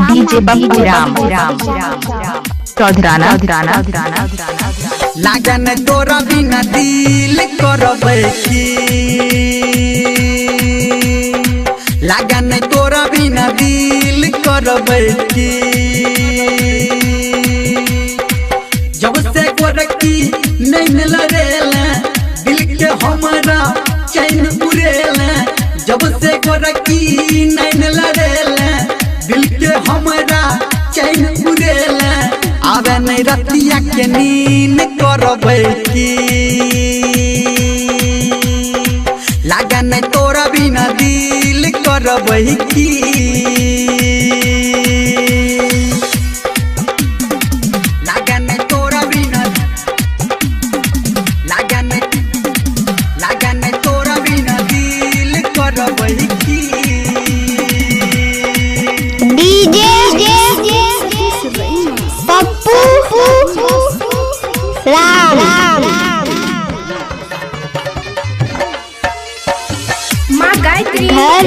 DJ Bappu Ram चौधराना लागन तोरा बिना दिल करबै की, लागन तोरा बिना दिल करबै की। जब से गोरकी नहीं लड़ेला दिल के हमरा चैन उड़ेला, जब से गोरकी नहीं लड़ेला दिल के हमरा चैन उड़ेला। आवे नहीं रतिया के नींद करबै की, लागन तोरा बिना दिल करबै की। लागन तोरा बिना, लागन तोरा बिना दिल करबै की। माँ गायत्री घर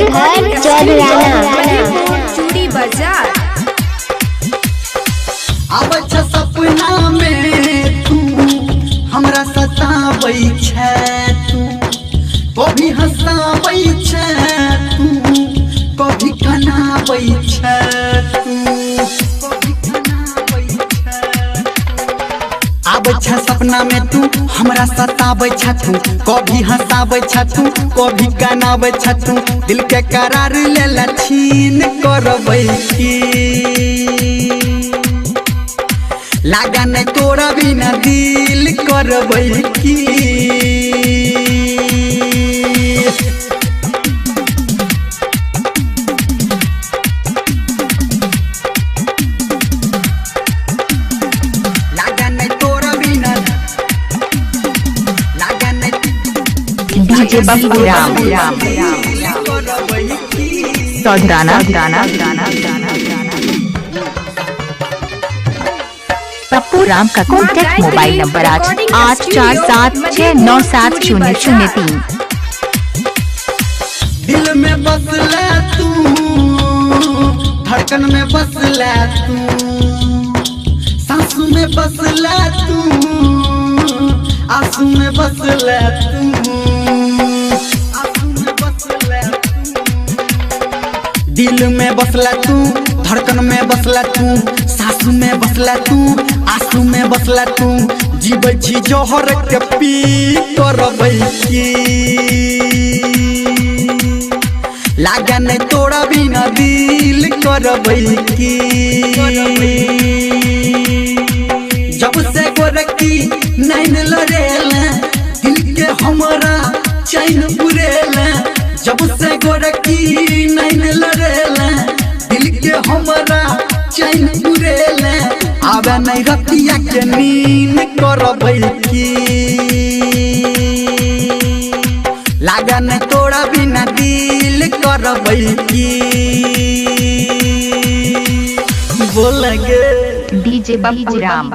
चूड़ी बाजार। आबै छ सपना में तू हमरा सताबै छै, तू कभी हंसाबै छै, तू कभी कनाबै छै, तू कभी कनाबै छै। आबै छ सपना में तू हमरा सताबै छै, तू कभी हंसाबै छै, तू कभी कनाबै छै, तू दिल के करार लेला छीन करबै की। लागन तोरा बिना दिल करबै की। लागन तोरा बिना, लागन डीजे बप्पू राम करबै की। चौधराना पप्पू राम का कॉन्टैक्ट मोबाइल नंबर 8476970003। दिल में बसला तू, धड़कन में बसला तू, सांसों में बसला तू, आंसू में बसला तू, आंसू में बसला तू। दिल में बसला तू, धड़कन में बसला तू, सांसों में बसला तू, आंसू में बसला तू। जीबै छी जोहर के पी करबै की। लागन तोरा बिना दिल करबै की। जब से गोरकी नहीं लड़ेला दिल के हमरा चैन उड़ेला, जब से गोरकी नहीं लड़ेला दिल के हमरा चैन उड़ेला। आवे नहीं रतिया के नींद करबै की, लागन तोरा बिना दिल करबै की। बोल गे डीजे बप्पू राम